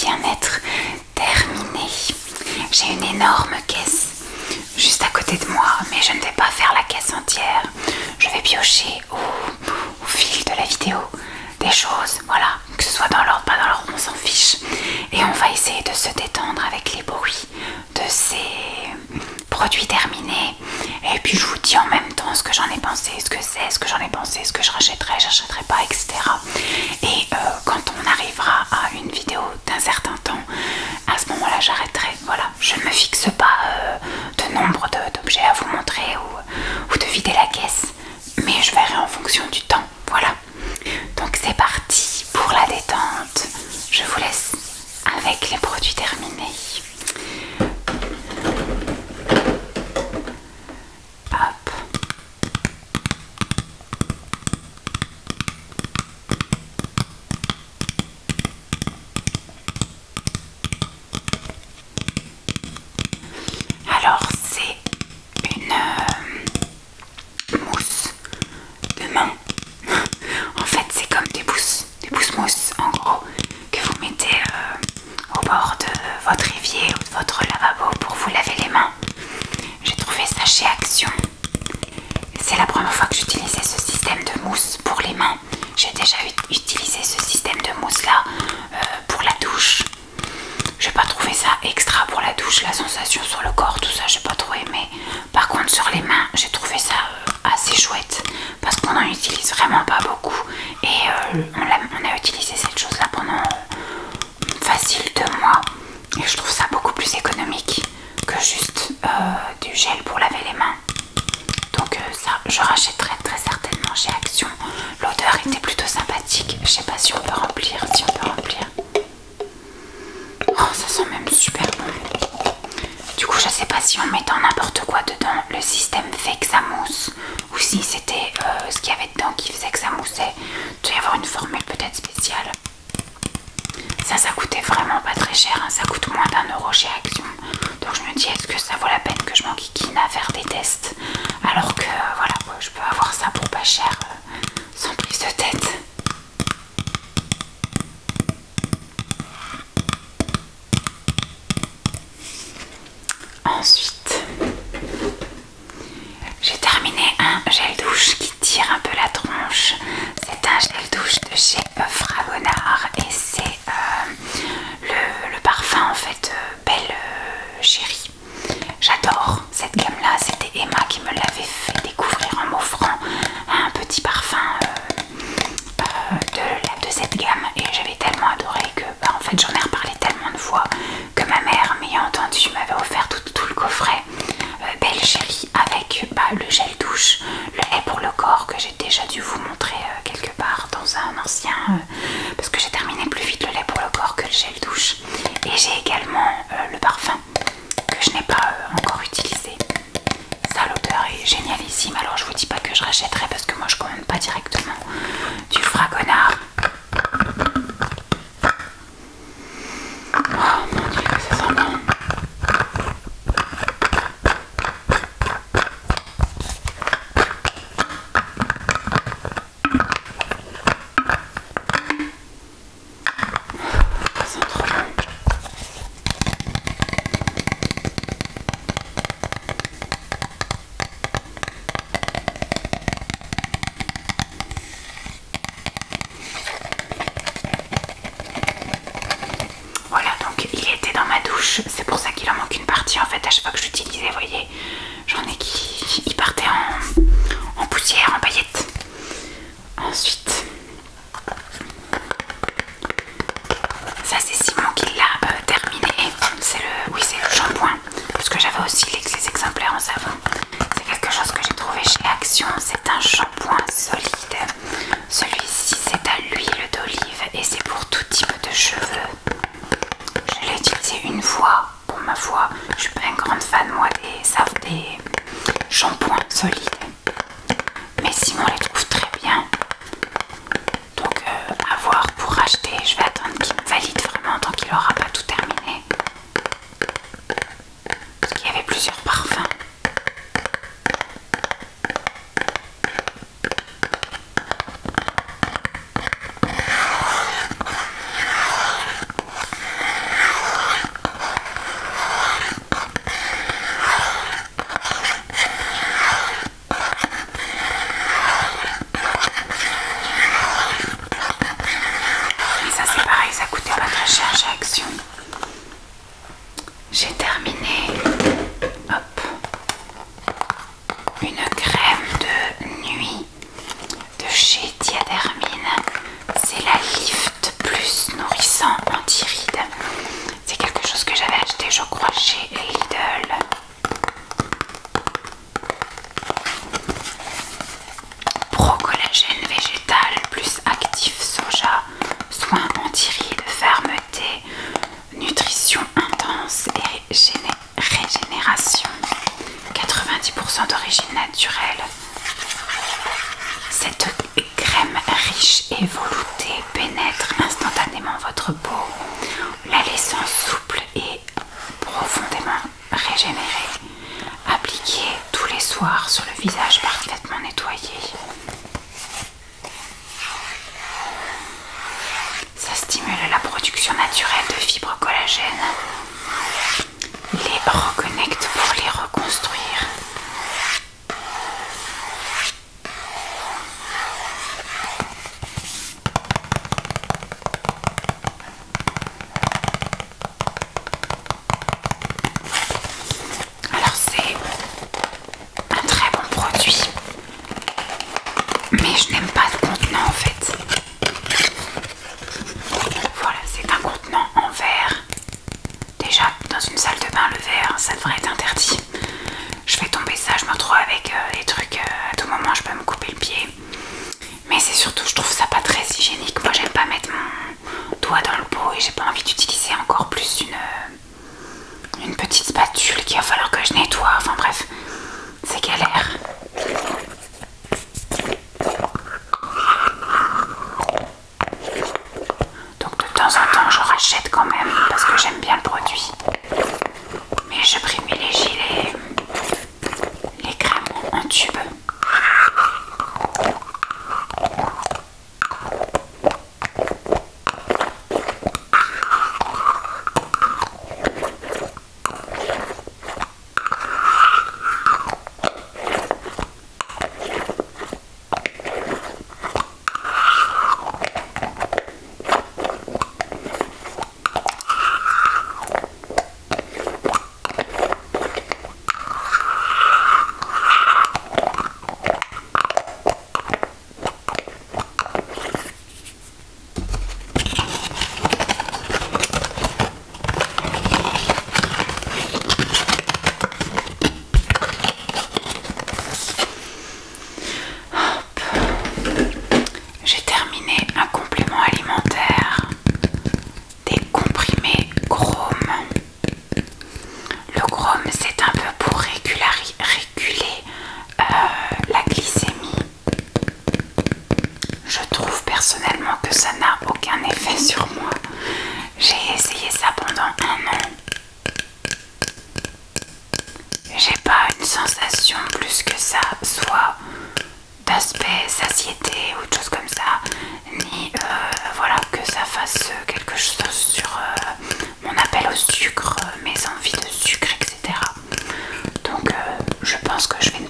bien-être terminée. J'ai une énorme caisse juste à côté de moi, mais je ne vais pas faire la caisse entière. Je vais piocher au fil de la vidéo des choses, voilà, que ce soit dans l'ordre, pas dans l'ordre, on s'en fiche. Et on va essayer de se détendre avec les bruits de ces produits terminés. Et puis je vous dis en même temps ce que j'en ai pensé, ce que c'est, ce que j'en ai pensé, ce que je rachèterai pas, etc. Et quand on arrivera à une vidéo d'un certain temps, à ce moment-là j'arrêterai. Voilà, je ne me fixe pas de nombre d'objets à vous montrer ou de vider la caisse, mais je verrai en fonction du temps. Voilà, donc c'est parti pour la détente. Je vous laisse avec les produits terminés. Hop. Alors c'est une mousse de main. En fait c'est comme des pousses mousse en gros que vous mettez au bord de votre évier ou de votre lavabo pour vous laver les mains. J'ai trouvé ça chez Action. C'est la première fois que j'utilisais ce système de mousse pour les mains. J'ai déjà utilisé ce système de mousse là pour la douche. J'ai pas trouvé ça extra pour la douche, la sensation sur le corps, tout ça j'ai pas trop aimé. Par contre sur les mains j'ai trouvé ça assez chouette parce qu'on en utilise vraiment pas beaucoup. Et on a utilisé cette chose là pendant facile 2 mois. Et je trouve ça beaucoup plus économique que juste du gel pour laver les mains. Donc ça je rachèterai très certainement chez Action. L'odeur était plutôt sympathique. Je sais pas si on peut remplir, Oh ça sent même super bon. Du coup je sais pas si en mettant n'importe quoi dedans le système fait que ça mousse, ou si c'était ce qu'il y avait dedans qui faisait que ça moussait. Il doit y avoir une formule peut-être spéciale. Ça coûtait vraiment pas très cher, hein. Ça coûte moins d'1 € chez Action. Donc je me dis est-ce que ça vaut la peine que je m'enquiquine à faire des tests alors que voilà, je peux avoir ça pour pas cher sans prise de tête. Ensuite j'ai terminé un gel douche qui tire un peu la tronche. C'est un gel douche de chez Fragonard et c'est le parfum en fait Belle Chérie. J'adore cette gamme là, c'était Emma qui me l'avait fait découvrir en m'offrant un petit parfum de cette gamme et j'avais tellement adoré que en fait j'en ai reparlé tellement de fois que ma mère m'ayant entendu m'avait offert tout le coffret Belle Chérie avec le gel douche, le lait pour le corps que j'ai déjà dû vous montrer quelque part dans un ancien parce que j'ai terminé plus vite le lait pour le corps que le gel douche, et j'ai également le parfum que je n'ai pas encore utilisé. Ça l'odeur est génialissime, alors je vous dis pas que je rachèterai parce que moi je commande pas directement du Fragonard. Oh mon dieu que ça sent bon. Ça sent trop bon. Voilà, donc il était dans ma douche, c'est pour ça qu'il en manque une partie en fait. À chaque fois que j'utilisais, vous voyez, j'en ai qui partaient en poussière, en paillettes. Ensuite, ça c'est Simon qui l'a terminé. C'est le shampoing, parce que j'avais aussi les exemplaires en savon. C'est quelque chose que j'ai trouvé chez Action, c'est un shampoing solide. Celui-ci c'est à l'huile d'olive et c'est pour tout type de cheveux. Je l'ai utilisé une fois. Pour ma foi, je suis pas une grande fan moi des shampoings solides, mais Simon les trouve très bien. Donc à voir pour racheter. Je vais attendre qu'il me valide vraiment tant qu'il aura pas tout terminé, parce qu'il y avait plusieurs parfums. régénération, 90% d'origine naturelle. Cette crème riche et veloutée pénètre instantanément votre peau, la laissant souple et profondément régénérée. Appliquez tous les soirs sur le visage parfaitement nettoyé. Ça stimule la production naturelle de fibres collagène, les reconnecte pour les reconstruire. Alors c'est un très bon produit, mais je n'aime pas le contenant en fait. Voilà, c'est un contenant en verre. Déjà, dans une salle de bain, le verre, ça devrait être interdit. Je fais tomber ça, je me retrouve avec des trucs, à tout moment je peux me couper le pied. Mais c'est surtout, je trouve ça pas très hygiénique. Moi j'aime pas mettre mon doigt dans le pot et j'ai pas envie d'utiliser encore plus une petite spatule qu'il va falloir que je nettoie. Enfin bref, c'est galère. Donc de temps en temps je rachète quand même parce que j'aime bien le produit. Mais je privilégie les crèmes en tube. J'ai terminé un complément alimentaire, des comprimés Chrome. Le Chrome, c'est un peu pour réguler la glycémie. Je trouve personnellement que ça n'a aucun effet sur moi. J'ai essayé ça pendant 1 an. J'ai pas une sensation plus que ça, soit d'aspect, satiété ou autre chose comme ça, ni voilà, que ça fasse quelque chose sur mon appel au sucre, mes envies de sucre, etc. Donc je pense que je ne vais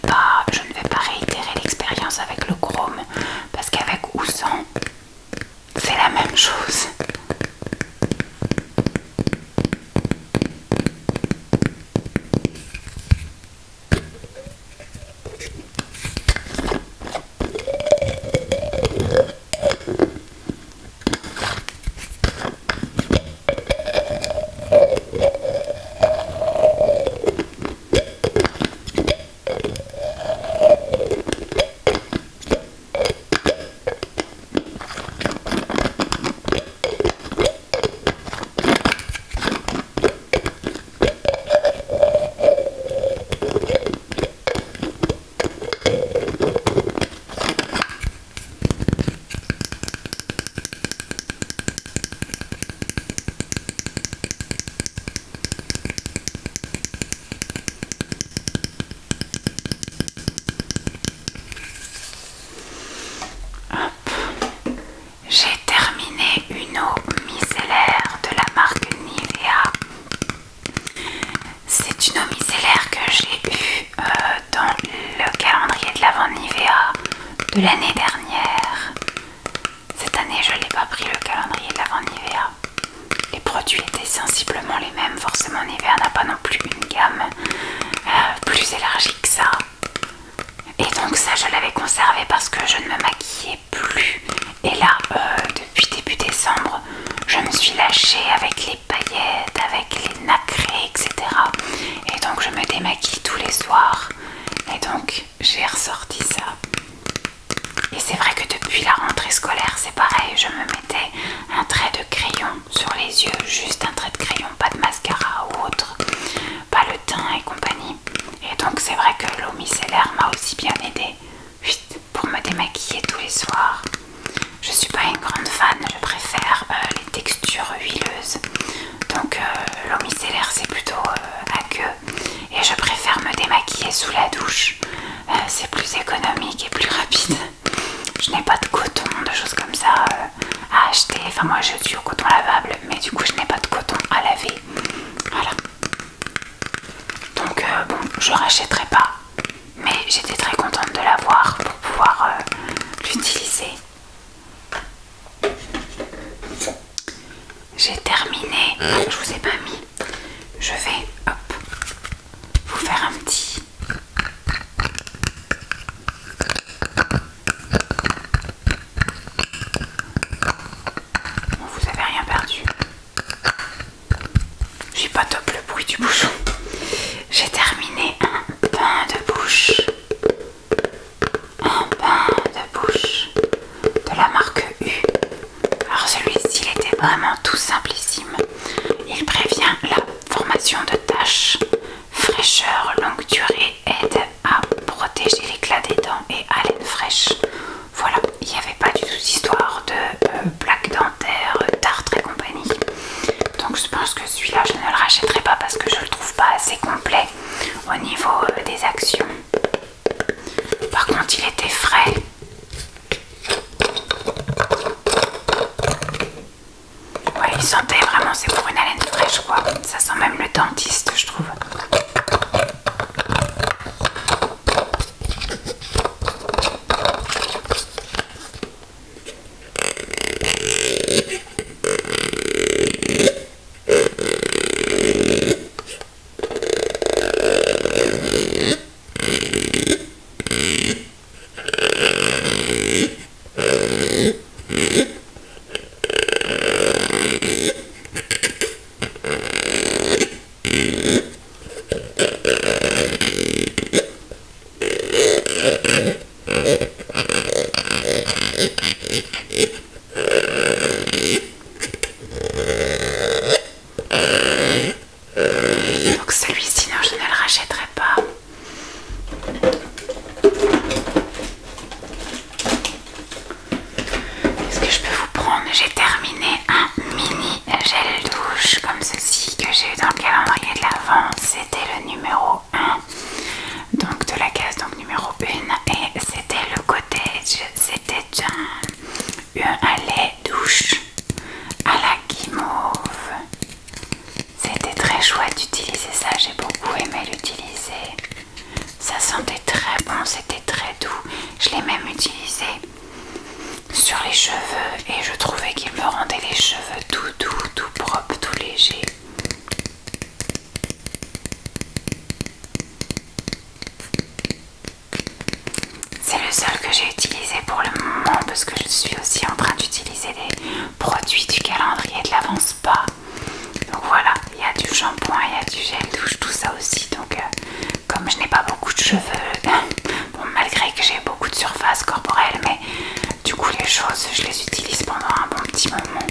pas réitérer l'expérience avec le Chrome, parce qu'avec ou sans, c'est la même chose. J'ai terminé une eau micellaire de la marque Nivea. C'est une eau micellaire que j'ai eue dans le calendrier de l'Avent Nivea de l'année dernière. Cette année, je n'ai pas pris le calendrier de l'Avent Nivea. Les produits étaient sensiblement les mêmes. Forcément, Nivea n'a pas non plus une gamme plus élargie que ça. Et donc ça, je l'avais conservé parce que je ne me maquillais plus. Et là, depuis début décembre, je me suis lâchée avec les paillettes, avec les nacrés, etc. Et donc je me démaquille tous les soirs. Et donc j'ai ressorti ça. Et c'est vrai que depuis la rentrée scolaire, c'est pareil. Je me mettais un trait de crayon sur les yeux, juste un trait de crayon, pas de mascara ou autre. Pas le teint et compagnie. Et donc c'est vrai que l'eau micellaire m'a aussi bien aidé pour me démaquiller tous les soirs. Je suis pas une grande fan, je préfère les textures huileuses. Donc l'eau micellaire c'est plutôt aqueux. Et je préfère me démaquiller sous la douche. C'est plus économique et plus rapide. Je n'ai pas de coton, de choses comme ça à acheter. Enfin moi je suis au coton lavable, mais du coup je n'ai pas de coton à laver. Voilà. Donc bon, je rachèterai pas. Mais j'étais très contente de l'avoir pour pouvoir l'utiliser. J'ai terminé. Je vous ai pas mis. Je vais hop vous faire un petit. Bon, vous avez rien perdu. Je suis pas top le bruit du bouchon. J'ai terminé un pain de bouche. Un pain de bouche de la marque U. Alors celui-ci il était vraiment tout simplissime. Il prévient la formation de taches, fraîcheur longue durée, aide à protéger l'éclat des dents et haleine fraîche. Voilà, il n'y avait pas du tout d'histoire de plaques dentaires, tartre et compagnie. Donc je pense que celui-là je ne le rachèterai pas parce que je le trouve pas assez complet au niveau des actions. Par contre il était frais. Ouais, il sentait vraiment, c'est pour une haleine fraîche quoi. Ça sent même le dentiste je trouve. Donc celui-ci, non, je ne le rachèterai pas. Est-ce que je peux vous prendre? J'ai terminé un mini gel douche comme ceci que j'ai eu dans le calendrier de l'Avent. C'était le numéro 1 donc de la case, donc numéro 1, et c'était le cottage. C'était un lait douche à la guimauve. C'était très chouette d'utiliser ça, j'ai beaucoup aimé l'utiliser. Ça sentait très bon, c'était très doux. Je l'ai même utilisé sur les cheveux et je trouvais qu'il me rendait les cheveux tout doux, tout propre, tout léger. C'est le seul que j'ai utilisé pour le moment parce que je suis aussi en train d'utiliser les produits du calendrier de l'Avent Spa. Donc voilà, il y a du shampoing, il y a du gel douche, tout ça aussi. Donc comme je n'ai pas beaucoup de cheveux, bon, malgré que j'ai beaucoup de surface corporelle, mais du coup les choses je les utilise pendant un bon petit moment.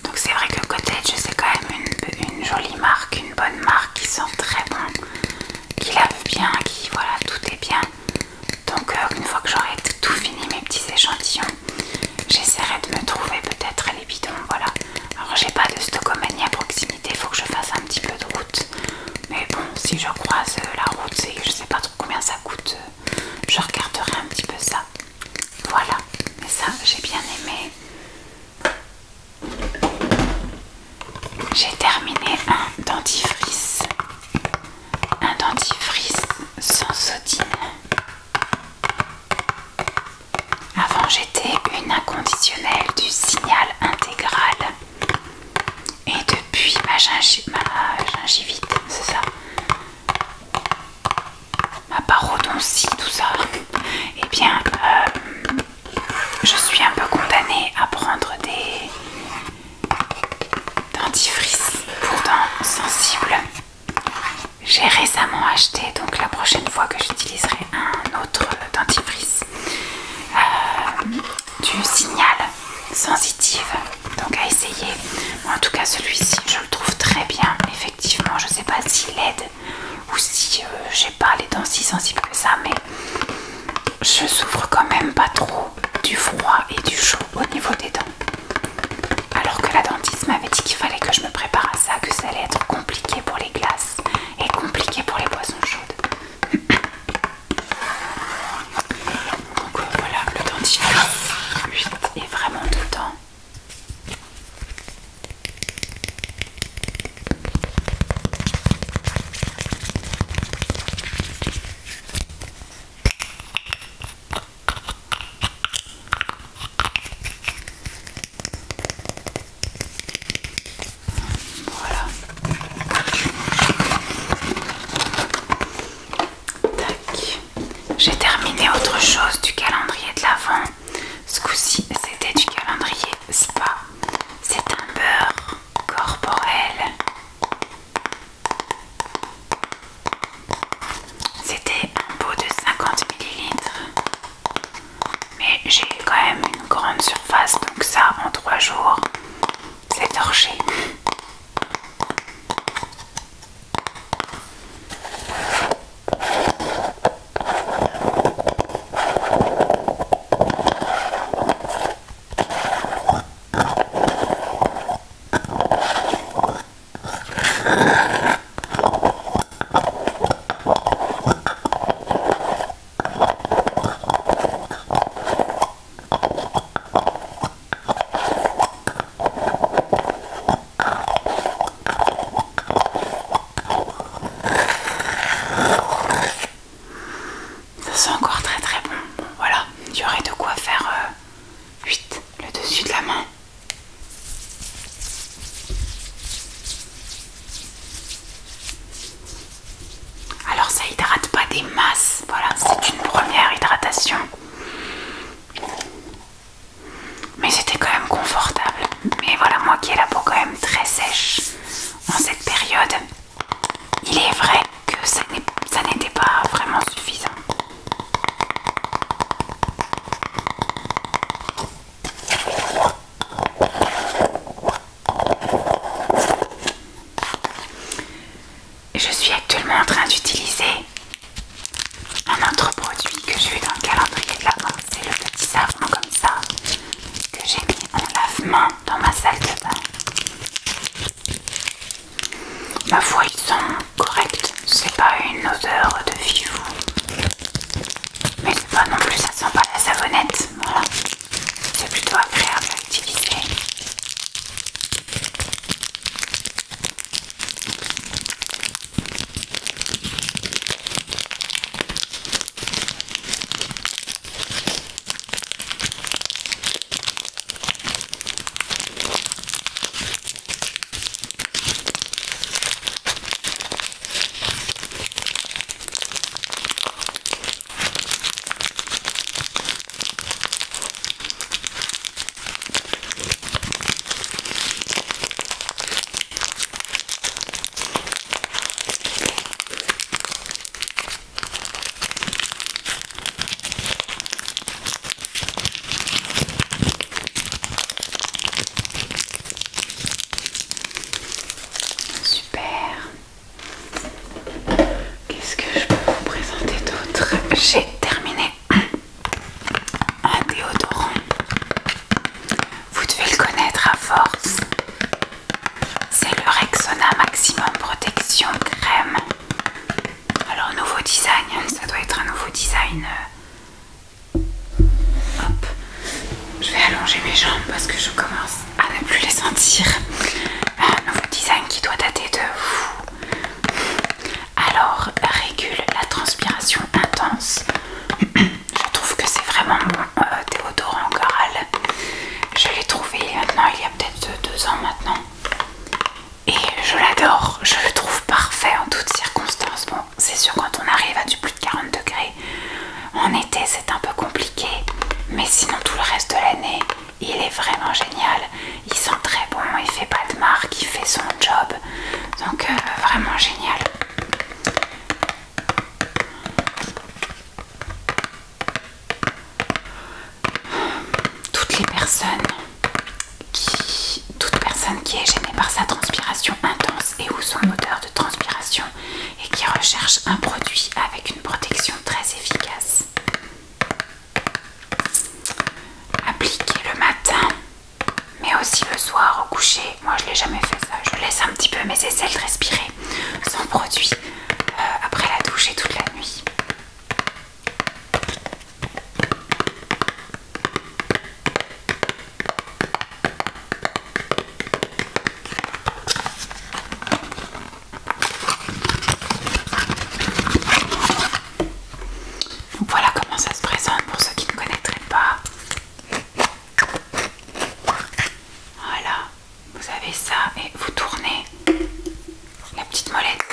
Donc c'est vrai que Cottage c'est quand même une jolie marque, une bonne marque qui sent très bon, qui lave bien, qui voilà, tout est bien. Donc une fois que j'aurai tout fini mes petits échantillons, j'essaierai de me trouver peut-être les bidons, voilà. Alors j'ai pas de Stocomanie à proximité, il faut que je fasse un petit peu de route. Mais bon, si je croise la route, c'est que je sais pas trop combien ça coûte, je regarderai un petit peu ça. Voilà, mais ça j'ai bien aimé. J'ai terminé un dentifrice. Un dentifrice sans sodine. Avant j'étais une inconditionnelle du Signal Intégral. Et depuis ma gingivite, c'est ça, ma parodontie, tout ça, et eh bien je suis un peu condamnée à prendre des dentifrices pour dents sensibles. J'ai récemment acheté, donc la prochaine fois que j'utiliserai un autre dentifrice, du Signal sans dentive, donc à essayer. En tout cas celui-ci je le trouve très bien, effectivement. Je sais pas s'il aide ou si j'ai pas les dents si sensibles que ça, mais je souffre quand même pas trop du froid et du chaud au niveau des dents. Alors que la dentiste m'avait dit qu'il fallait que je me prépare à ça, que ça allait être compliqué pour les glaces et compliqué pour les boissons chaudes. Donc voilà, le dentifrice 8 est vraiment dedans. Voilà. Tac. J'ai terminé autre chose du calendrier de l'Avent. Ce coup-ci, c'était du calendrier spa. C'est un beurre corporel. C'était un pot de 50 millilitres. Mais j'ai quand même une grande surface, donc ça, en 3 jours, c'est torché. Ça sent encore très très bon. Bon voilà, il y aurait de quoi faire 8 le dessus de la main. Alors ça hydrate pas des masses, voilà, c'est une première hydratation. Mais c'était quand même confortable. Mais voilà, moi qui ai la peau quand même très sèche en cette période, il est vrai que ça n'était pas vraiment suffisant. Et je suis actuellement en train d'utiliser un autre produit que j'ai eu dans le calendrier de l'Avent. C'est le petit savon comme ça que j'ai mis en lave-main dans ma salle de bain. Ma foi, ils sont corrects. C'est pas une odeur de fifou, mais c'est pas non plus, ça sent pas la savonnette. Voilà, c'est plutôt agréable à utiliser. Super. Qu'est-ce que je peux vous présenter d'autre? J'ai terminé un déodorant. Vous devez le connaître à force. C'est le Rexona Maximum Protection Crème. Alors nouveau design, ça doit être un nouveau design. Hop. Je vais allonger mes jambes parce que je commence à ne plus les sentir. Un nouveau design qui doit dater de... Alors, régule la transpiration intense. Je trouve que c'est vraiment mon déodorant Coral. Je l'ai trouvé maintenant, il y a peut-être 2 ans maintenant. Et je l'adore, je le trouve parfait en toutes circonstances. Bon, c'est sûr quand on arrive à du plus de 40 degrés, en été c'est un peu compliqué. Mais sinon tout le reste de l'année, il est vraiment génial. Il sent très bon, il fait pas de marque, il fait son job. Donc vraiment génial. Toutes les personnes par sa transpiration intense et ou son odeur de transpiration et qui recherche un produit avec une protection très efficace. Appliquer le matin, mais aussi le soir au coucher. Moi je l'ai jamais fait ça, je laisse un petit peu mes aisselles respirer sans produit après la douche et toute la nuit. Donc voilà comment ça se présente pour ceux qui ne connaîtraient pas. Voilà, vous avez ça et vous tournez la petite molette.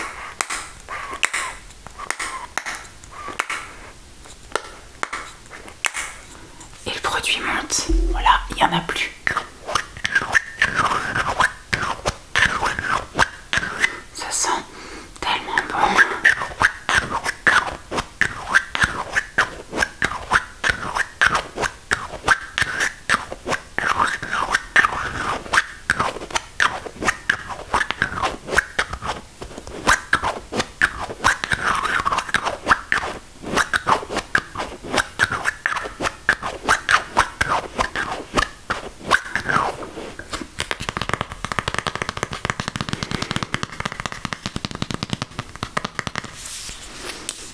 Et le produit monte. Voilà, il n'y en a plus. Ça sent tellement bon.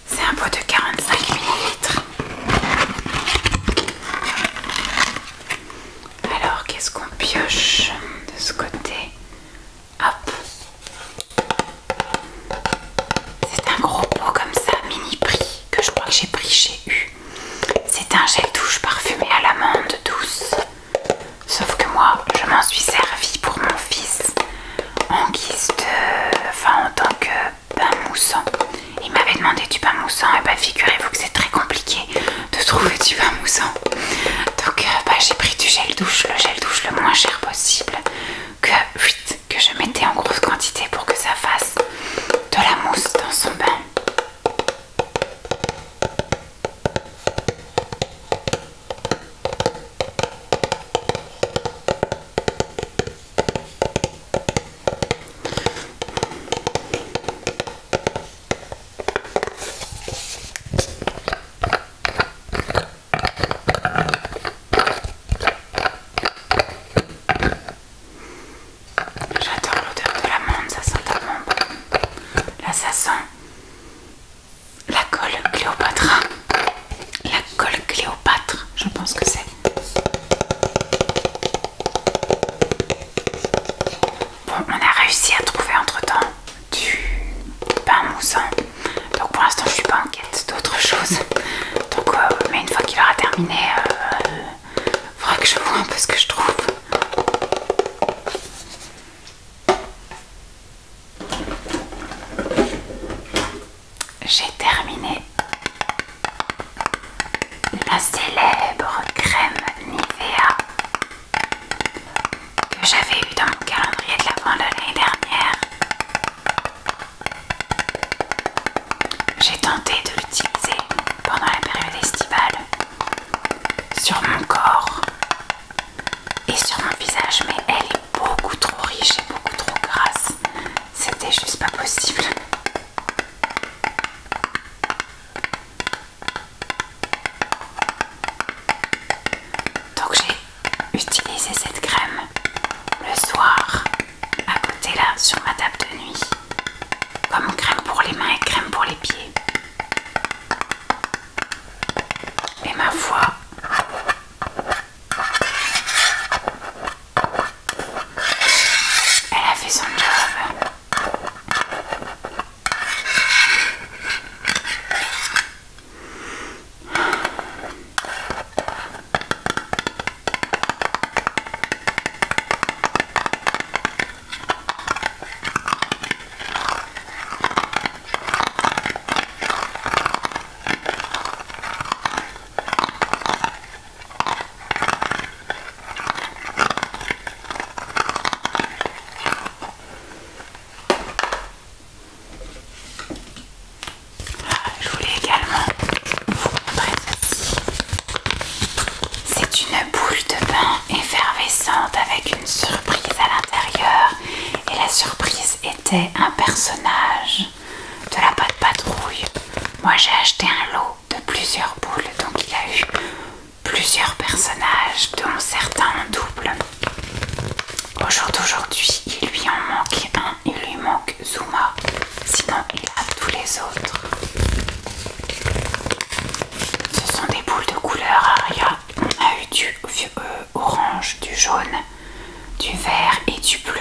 C'est un pot de 45 ml. Alors, qu'est-ce qu'on pioche de ce côté? Hop. C'est un gros pot comme ça, mini prix, que je crois que j'ai pris chez U. C'est un gel douche parfumé à l'amande douce. Sauf que moi, je m'en suis servi pour mon fils en guise de... enfin, en tant que bain moussant. Il m'avait demandé du bain moussant et bah figurez-vous que c'est très compliqué de trouver du bain moussant. Donc j'ai pris du gel douche, le gel douche le moins cher possible que je mettais en grosse quantité pour que ça fasse de la mousse dans son bain. J'adore l'odeur de l'amande, ça sent tellement bon. Là ça sent la colle Cléopâtre. La colle Cléopâtre, je pense que c'est. Bon, on a réussi à trouver entre temps du pain moussant. Donc pour l'instant je suis pas en quête d'autre chose. Donc mais une fois qu'il aura terminé, faudra que je vois un peu ce que je trouve. J'ai terminé la célèbre crème Nivea que j'avais eue dans mon calendrier de l'Avent de l'année dernière. J'ai tenté de l'utiliser pendant la période estivale sur mon corps et sur mon visage, mais elle est beaucoup trop riche et beaucoup trop grasse. C'était juste pas possible. Donc j'ai utilisé cette crème le soir à côté là sur ma table de nuit comme crème pour les mains et crème pour les pieds. Et ma foi, elle a fait son job. Je voulais également vous montrer ceci. C'est une boule de bain effervescente avec une surprise à l'intérieur c'est un personnage de la Patte Patrouille. Moi j'ai acheté un lot de plusieurs boules, donc il a eu plusieurs personnages, dont certains en double. Au jour d'aujourd'hui, il lui en manque un, il lui manque Zuma, sinon il a tous les autres. Ce sont des boules de couleur Aria. On a eu du orange, du jaune, du vert et du bleu.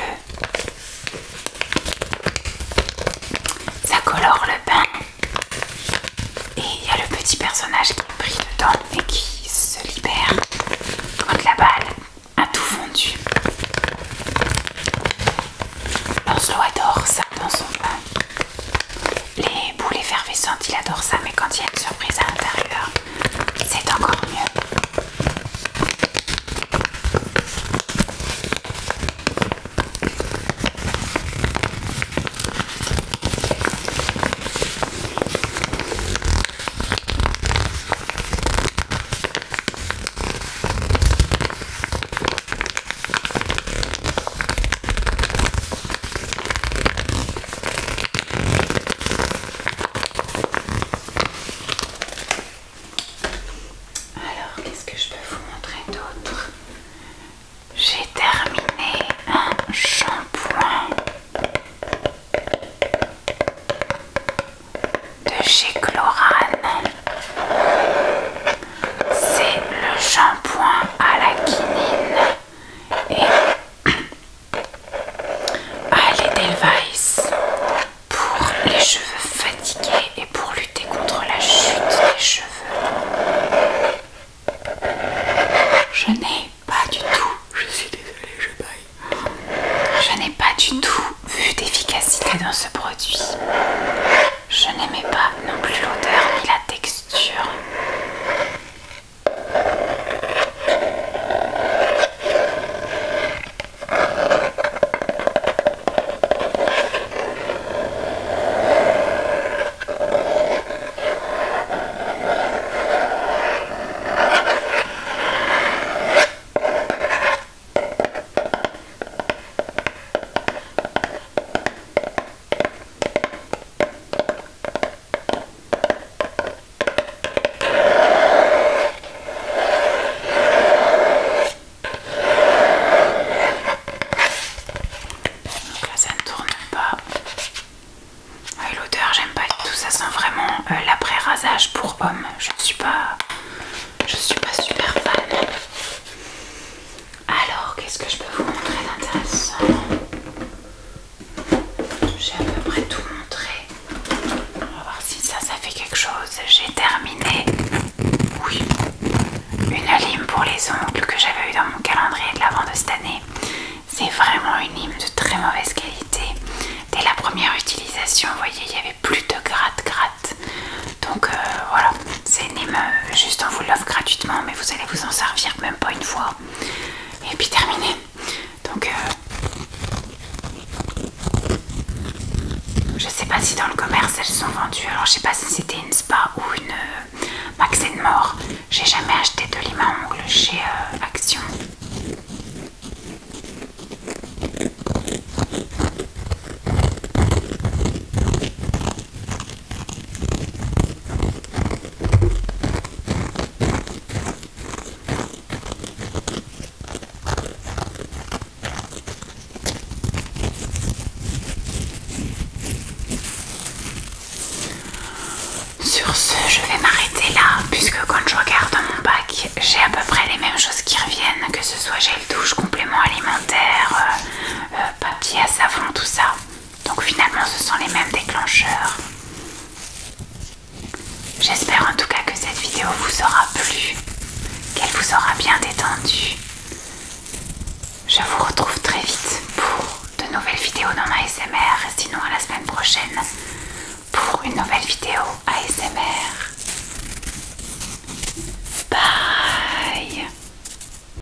Ça colore le pain. Et il y a le petit personnage qui est pris dedans et qui se libère quand la balle a tout fondu. Lancelot adore ça dans son pain. Les boules effervescentes, il adore ça, mais quand il y a une surprise à l'intérieur, c'est encore mieux. J'ai terminé un shampoing de chez Chlorane. C'est le shampoing à la quinine et à l'Edelweiss pour les cheveux fatigués et pour lutter contre la chute des cheveux. Je n'ai pas du tout, je suis désolée, je baille. Je n'ai pas du tout vu d'efficacité dans ce produit. Je n'aimais pas non plus l'odeur ni la texture. L'après-rasage pour hommes, je suis pas super fan. Alors, qu'est-ce que je peux vous montrer d'intéressant? J'ai à peu près tout montré. On va voir si ça fait quelque chose. J'ai terminé, oui, une lime pour les ongles que j'avais eu dans mon calendrier de l'avant de cette année. C'est vraiment une lime de très mauvaise qualité. Dès la première utilisation, vous voyez, il n'y avait plus de gratte. Donc voilà, c'est une lime, juste on vous l'offre gratuitement, mais vous allez vous en servir même pas une fois. Et puis terminé. Donc je sais pas si dans le commerce elles sont vendues. Alors je sais pas si c'était une Spa ou une Max & More. J'ai jamais acheté de lime à ongles chez Action. Sur ce, je vais m'arrêter là, puisque quand je regarde dans mon bac, j'ai à peu près les mêmes choses qui reviennent, que ce soit gel douche, complément alimentaire, papier à savon, tout ça. Donc finalement, ce sont les mêmes déclencheurs. J'espère en tout cas que cette vidéo vous aura plu, qu'elle vous aura bien détendu. Je vous retrouve très vite pour de nouvelles vidéos dans ma ASMR, sinon à la semaine prochaine pour une nouvelle vidéo ASMR.